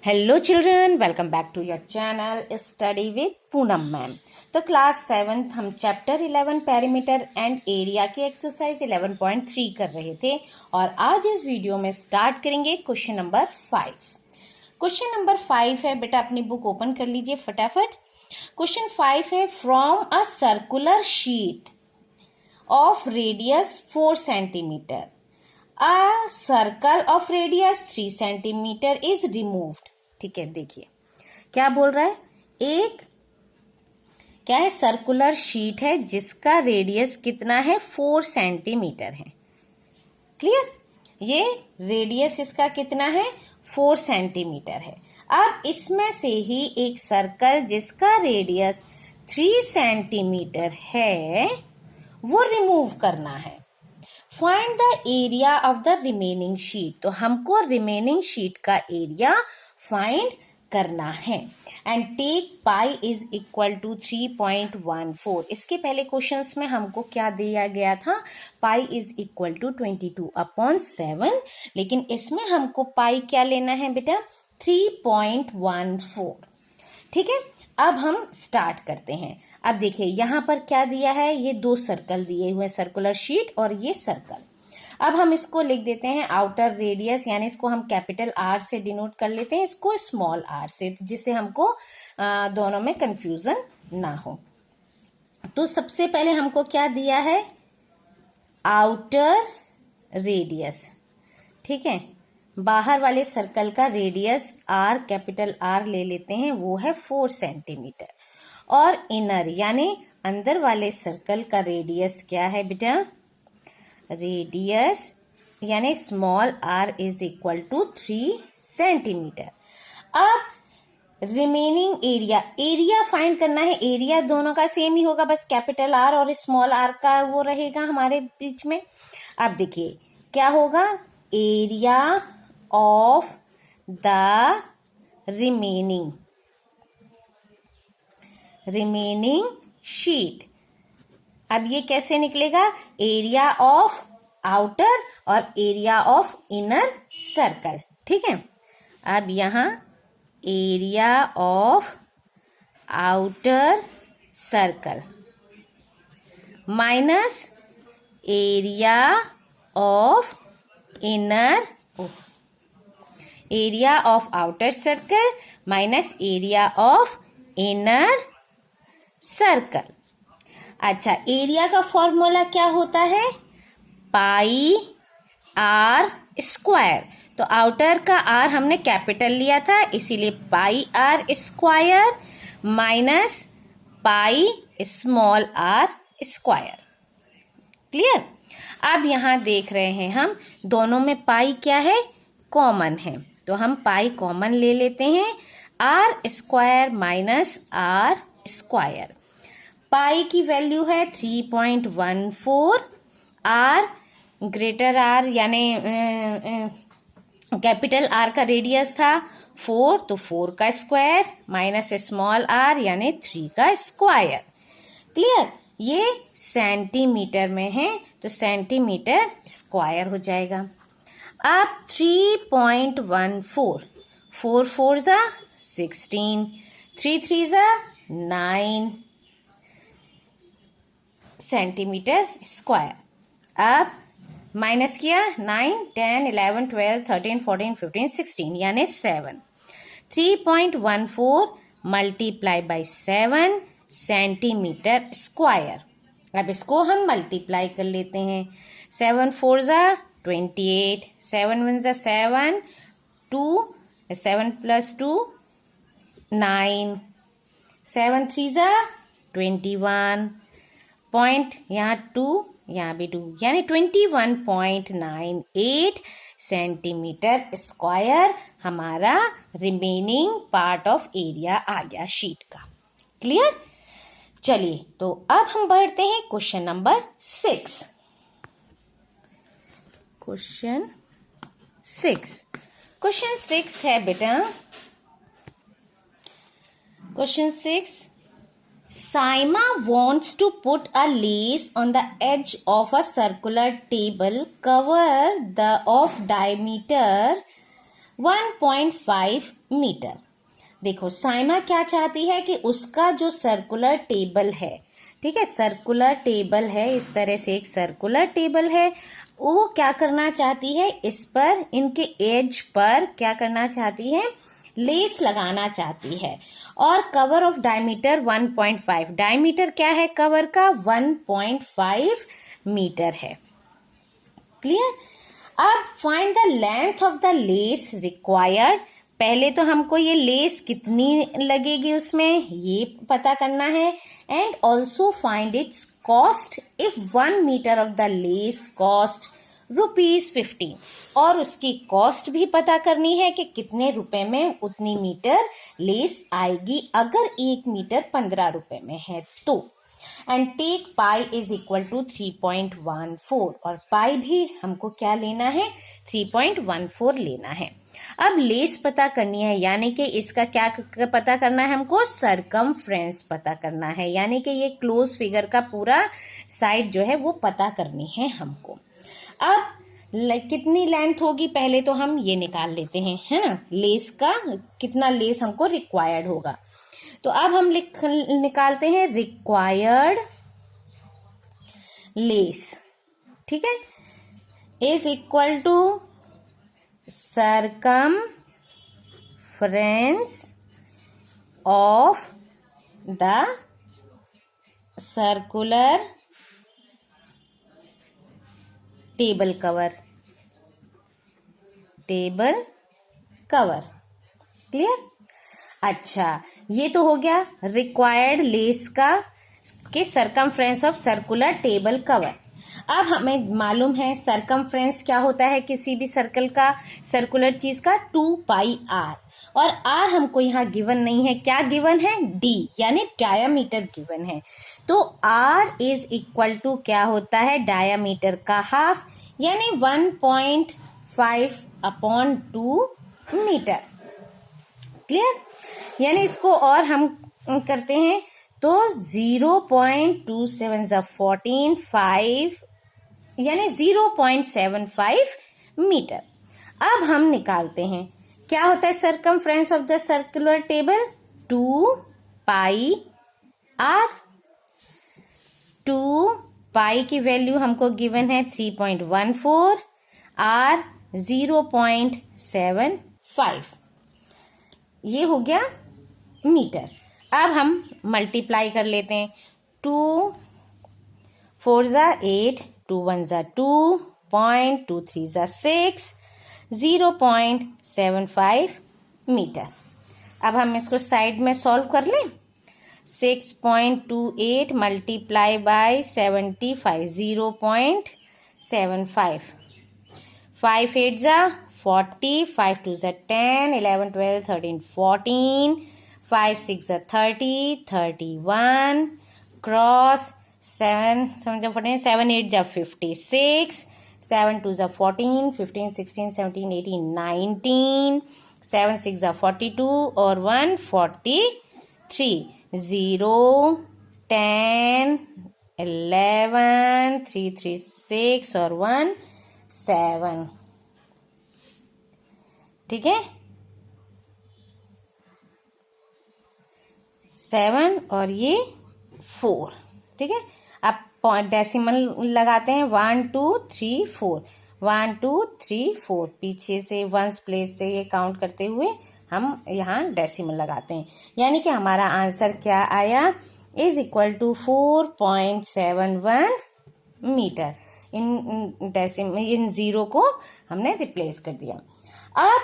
Hello children, welcome back to your channel Study with Poonam ma'am. तो class 7th हम chapter 11 perimeter and area की exercise 11.3 कर रहे थे और आज इस वीडियो में स्टार्ट करेंगे क्वेश्चन नंबर 5। क्वेश्चन नंबर 5 है, बेटा अपनी बुक ओपन कर लीजिए फटाफट। क्वेश्चन 5 है, from a circular sheet of radius 4 centimetre a circle of radius 3 centimetre is removed। ठीक है, देखिए क्या बोल रहा है। एक क्या है, सर्कुलर शीट है जिसका रेडियस कितना है, 4 सेंटीमीटर है। क्लियर, ये रेडियस इसका कितना है, 4 सेंटीमीटर है। अब इसमें से ही एक सर्कल जिसका रेडियस 3 सेंटीमीटर है वो रिमूव करना है। Find the area of the remaining sheet. तो हमको रिमेनिंग शीट का एरिया फाइंड करना है। And take pi is equal to 3.14। इसके पहले क्वेश्चंस में हमको क्या दिया गया था, पाई इज इक्वल टू 22/7, लेकिन इसमें हमको पाई क्या लेना है बेटा, 3.14। ठीक है, अब हम स्टार्ट करते हैं। अब देखिए यहाँ पर क्या दिया है, ये 2 सर्कल दिए हुए, सर्कुलर शीट और ये सर्कल। अब हम इसको लिख देते हैं आउटर रेडियस, यानी इसको हम कैपिटल आर से डिनोट कर लेते हैं, इसको स्मॉल आर से, जिससे हमको दोनों में कंफ्यूजन ना हो। तो सबसे पहले हमको क्या दिया है, आउटर रेडियस। ठीक है, बाहर वाले सर्कल का रेडियस आर, कैपिटल आर ले लेते हैं, वो है 4 सेंटीमीटर। और इनर यानी अंदर वाले सर्कल का रेडियस क्या है बेटा, रेडियस यानी small R is equal to 3 centimetre. अब रिमेनिंग एरिया, एरिया फाइंड करना है। एरिया दोनों का सेम ही होगा, बस कैपिटल आर और स्मॉल आर का वो रहेगा हमारे बीच में। अब देखिए क्या होगा, area of the remaining sheet. अब ये कैसे निकलेगा, एरिया ऑफ आउटर और एरिया ऑफ इनर सर्कल। ठीक है, अब यहां area of outer circle minus area of inner, area of outer circle minus area of inner circle. अच्छा, एरिया का फॉर्मूला क्या होता है, पाई आर स्क्वायर। तो आउटर का आर हमने कैपिटल लिया था, इसीलिए pi are square minus pi small r square. Clear. अब यहां देख रहे हैं हम दोनों में पाई क्या है, कॉमन है, तो हम पाई कॉमन ले लेते हैं, r square minus r square. Pi की वैल्यू है 3.14, आर ग्रेटर आर यानी कैपिटल आर का रेडियस था 4, तो 4 का स्क्वायर माइनस स्मॉल आर यानी 3 का स्क्वायर। क्लियर, ये सेंटीमीटर में है तो सेंटीमीटर स्क्वायर हो जाएगा। अब 3.14, 4 4 जा 16, 3 3 जा 9 सेंटीमीटर स्क्वायर। अब माइनस किया, 9 10 11 12 13 14 15 16 यानी 7। 3.14 मल्टीप्लाई बाई 7 सेंटीमीटर स्क्वायर। अब इसको हम मल्टीप्लाई कर लेते हैं, 7 4 जा 28, 7 1 जा 7, 2 7 प्लस 2 9, 7 3 जा 21, पॉइंट यहाँ 2 यहाँ भी 2 यानी 21.98 सेंटीमीटर स्क्वायर हमारा रिमेनिंग पार्ट ऑफ एरिया आ गया शीट का। क्लियर। चलिए, तो अब हम बढ़ते हैं क्वेश्चन नंबर 6। क्वेश्चन 6 है बेटा, question 6, Saima wants to put a lace on the edge of a circular table cover of diameter 1.5 metre. देखो साइमा क्या चाहती है कि उसका जो सर्कुलर टेबल है, ठीक है, सर्कुलर टेबल है, इस तरह से एक सर्कुलर टेबल है, वो क्या करना चाहती है, इस पर इनके एज पर क्या करना चाहती है, लेस लगाना चाहती है। और कवर ऑफ डायमीटर 1.5, डायमीटर क्या है कवर का, 1.5 मीटर है। क्लियर। अब find the length of the less required. पहले तो हमको ये लेस कितनी लगेगी उसमें ये पता करना है, and also find its cost if 1 metre of the lace cost ₹15, और उसकी कॉस्ट भी पता करनी है कि कितने रुपए में उतनी मीटर लेस आएगी अगर 1 मीटर 15 रुपए में है तो। And take pi is equal to 3.14, और पाई भी हमको क्या लेना है, 3.14 लेना है। अब लेस पता करनी है, यानी कि इसका क्या पता करना है हमको, सरकमफ्रेंस पता करना है, यानी कि ये क्लोज फिगर का पूरा साइड जो है वो पता करनी है हमको। अब कितनी लेंथ होगी पहले तो हम ये निकाल लेते हैं, है ना, लेस का कितना लेस हमको रिक्वायर्ड होगा। तो अब हम निकालते हैं रिक्वायर्ड लेस, ठीक है, is equal to circumference of the circular table cover, table cover. Clear. अच्छा, ये तो हो गया रिक्वायर्ड लेस का के circumference of circular table cover. अब हमें मालूम है सरकमफ्रेंस क्या होता है किसी भी सर्कल का, सर्कुलर चीज का, 2πr, और r हमको यहाँ गिवन नहीं है, क्या गिवन है, d, यानी डायामीटर गिवन है। तो r इज इक्वल टू क्या होता है, डायामीटर का हाफ, यानी 1.5/2 मीटर। क्लियर। यानी इसको और हम करते हैं तो 0.27 5, यानी 0.75 मीटर। अब हम निकालते हैं क्या होता है circumference of the circular table, 2πr। 2π की वैल्यू हमको गिवन है 3.14, r 0.75, ये हो गया मीटर। अब हम मल्टीप्लाई कर लेते हैं, 2 4 8, 2 1 2, 0.23 6, 0.75 मीटर। अब हम इसको साइड में सॉल्व कर लें, 6.28 मल्टीप्लाई बाय 75, 0.75, 5 8 40, 5 2 10, 11 12 13 14, 5 6 30, 31, क्रॉस 7 7 7 8 56, 7 2 14, 15 16 17 18 19, 7 6 42 और 1 43, 0 10 11 3 3 6 और 1 7। ठीक है, 7 और ये 4। ठीक है, अब डेसिमल लगाते हैं, 1 2 3 4, 1 2 3 4, पीछे से वंस प्लेस से ये काउंट करते हुए हम यहाँ डेसिमल लगाते हैं, यानी कि हमारा आंसर क्या आया, is equal to 4.71 metre. In decimal, इन जीरो को हमने रिप्लेस कर दिया। अब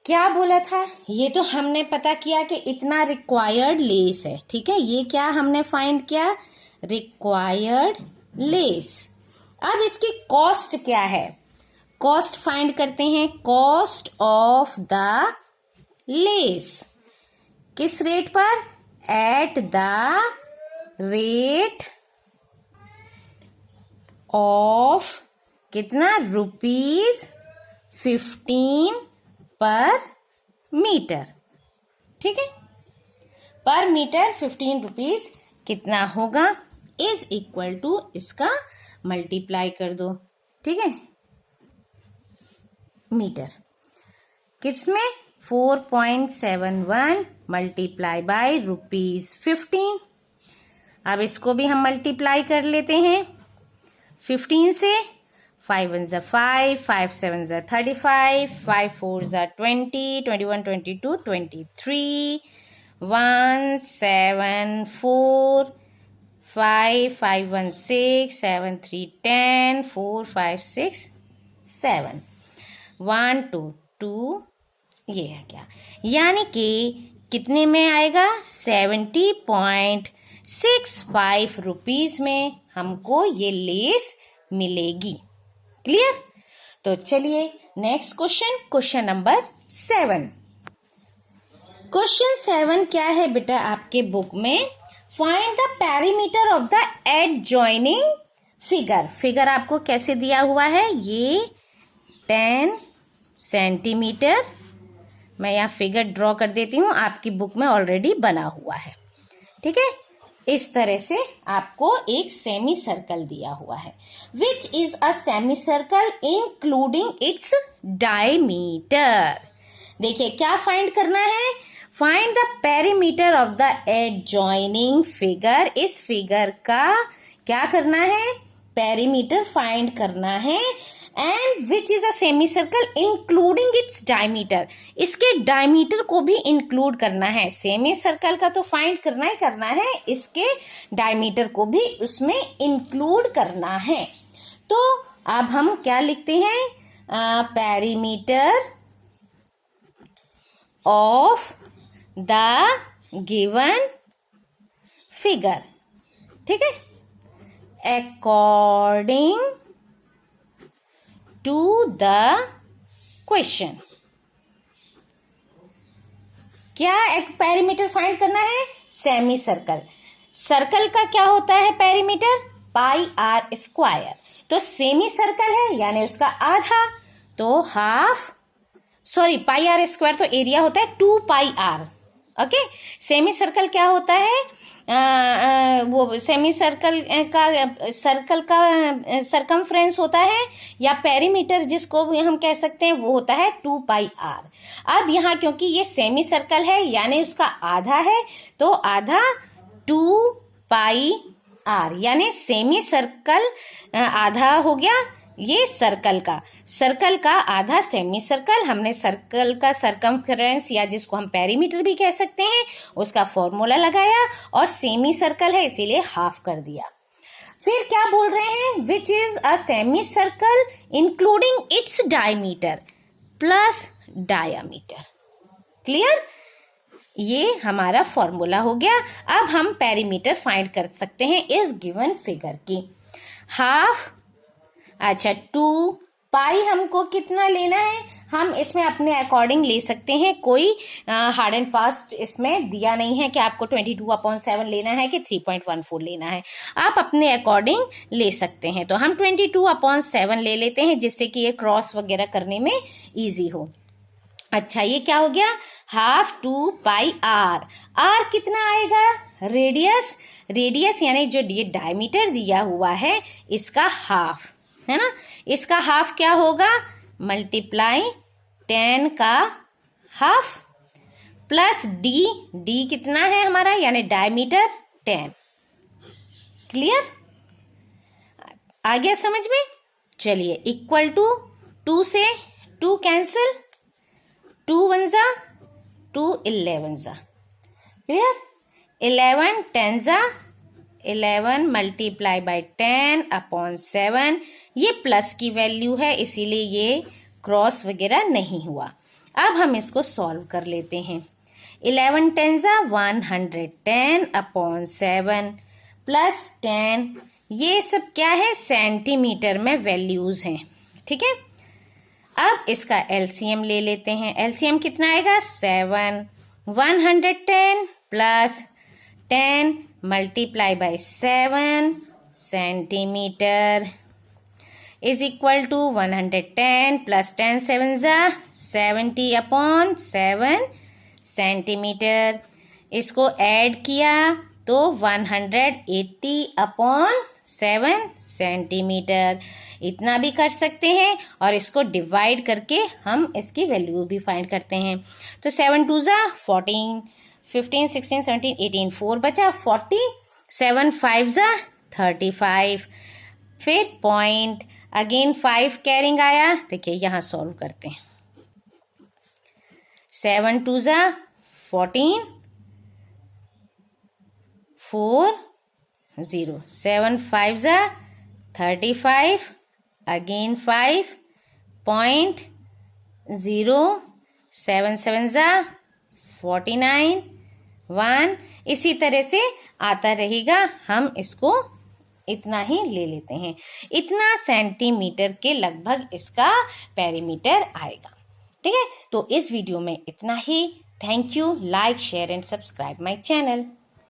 क्या बोला था, ये तो हमने पता किया कि इतना रिक्वायर्ड लेस है। ठीक है, ये क्या हमने फाइंड किया, रिक्वायर्ड लेस। अब इसकी कॉस्ट क्या है, कॉस्ट फाइंड करते हैं, कॉस्ट ऑफ द लेस, किस रेट पर, एट द रेट ऑफ कितना, ₹15 पर मीटर। ठीक है, पर मीटर 15 रुपीज कितना होगा, इज इक्वल टू इसका मल्टीप्लाई कर दो। ठीक है, मीटर। किसमें 4.71 मल्टीप्लाई बाय ₹15। अब इसको भी हम मल्टीप्लाई कर लेते हैं 15 से। 5 1 ज़ा 5, 5 7 ज़ा 35, 5 4 ज़ा 20, 21 22 23, 1 7 4, 5 5 1 6, 7 3 10, 4 5 6 7, 1 2 2, ये है क्या, यानी कि कितने में आएगा 70.65 रुपीज में हमको ये लेस मिलेगी। क्लियर। तो चलिए नेक्स्ट क्वेश्चन नंबर 7। क्वेश्चन 7 क्या है बेटा आपके बुक में, find the perimeter of the adjoining figure आपको कैसे दिया हुआ है, ये 10 सेंटीमीटर, मैं यहाँ फिगर ड्रॉ कर देती हूँ, आपकी बुक में ऑलरेडी बना हुआ है। ठीक है, इस तरह से आपको एक सेमी सर्कल दिया हुआ है, which is a semi circle including its diameter. देखिए क्या फाइंड करना है, find the perimeter of the adjoining figure. इस फिगर का क्या करना है, पेरीमीटर फाइंड करना है, and which is a semi circle including its diameter, इसके डायमीटर को भी इंक्लूड करना है। सेमी सर्कल का तो फाइंड करना है, इसके डायमीटर को भी उसमें इंक्लूड करना है। तो अब हम क्या लिखते हैं, perimeter of the given figure. ठीक है, अकॉर्डिंग टू द क्वेश्चन। क्या एक पेरीमीटर फाइंड करना है, सेमी सर्कल। सर्कल का क्या होता है पेरीमीटर, पाई आर स्क्वायर। तो सेमी सर्कल है यानी उसका आधा, तो half, sorry pi are square तो एरिया होता है 2 pi R. Okay, semi circle क्या होता है, वो सेमी सर्कल का सरकमफ्रेंस होता है, या पेरीमीटर जिसको हम कह सकते हैं वो होता है 2 पाई आर। अब यहाँ क्योंकि ये सेमी सर्कल है यानी उसका आधा है, तो आधा 2 पाई आर, यानी सेमी सर्कल आधा हो गया ये सर्कल का आधा सेमी सर्कल। हमने सर्कल का सरकमफ्रेंस या जिसको हम पेरीमीटर भी कह सकते हैं उसका फॉर्मूला लगाया, और सेमी सर्कल है इसीलिए हाफ कर दिया। फिर क्या बोल रहे हैं, which is a semi circle including its diameter plus diameter. Clear, ये हमारा फॉर्मूला हो गया। अब हम पेरीमीटर फाइंड कर सकते हैं इस गिवन फिगर की। हाफ, अच्छा 2 पाई हमको कितना लेना है, हम इसमें अपने अकॉर्डिंग ले सकते हैं, कोई हार्ड एंड फास्ट इसमें दिया नहीं है कि आपको 22/7 लेना है कि 3.14 लेना है, आप अपने अकॉर्डिंग ले सकते हैं। तो हम 22/7 ले लेते हैं जिससे कि ये क्रॉस वगैरह करने में इजी हो। अच्छा ये क्या हो गया, हाफ 2 पाई आर। आर कितना आएगा, रेडियस यानी जो ये डायमीटर दिया हुआ है इसका हाफ है ना, इसका हाफ क्या होगा, मल्टीप्लाई 10 का हाफ प्लस डी कितना है हमारा, यानी डायमीटर 10। क्लियर, आ गया समझ में। चलिए इक्वल टू 2 से 2 कैंसिल, 2 1 ज़ा 2 11 ज़ा, क्लियर, 11 10 ज़ा 11 मल्टीप्लाई बाय 10/7, ये प्लस की वैल्यू है इसीलिए ये क्रॉस वगैरह नहीं हुआ। अब हम इसको सॉल्व कर लेते हैं। 11 10 ज़ा 110/7 प्लस 10, ये सब क्या है, सेंटीमीटर में वैल्यूज हैं। ठीक है, अब इसका एलसीएम ले लेते हैं। एलसीएम कितना आएगा, 7, 110 plus 10 multiply by 7 centimetre is equal to 110 plus 10 7 ज़ा 70/7 सेंटीमीटर। इसको ऐड किया तो 180/7 7 सेंटीमीटर। इतना भी कर सकते हैं और इसको डिवाइड करके हम इसकी वैल्यू भी फाइंड करते हैं। तो 7 2 ज़ा 14, 15 16 17 18, 4 बचा 40, 7 5 ज़ा 35, फिर पॉइंट अगेन 5 कैरिंग आया। देखिए यहाँ सॉल्व करते हैं। 7 2 ज़ा 14, 4 0, 7 5 ज़ा 35, अगेन 5 पॉइंट 0, 7 7 ज़ा 49, 1। इसी तरह से आता रहेगा। हम इसको इतना ही ले लेते हैं। इतना सेंटीमीटर के लगभग इसका पेरीमीटर आएगा। ठीक है, तो इस वीडियो में इतना ही। Thank you. Like share and subscribe my channel.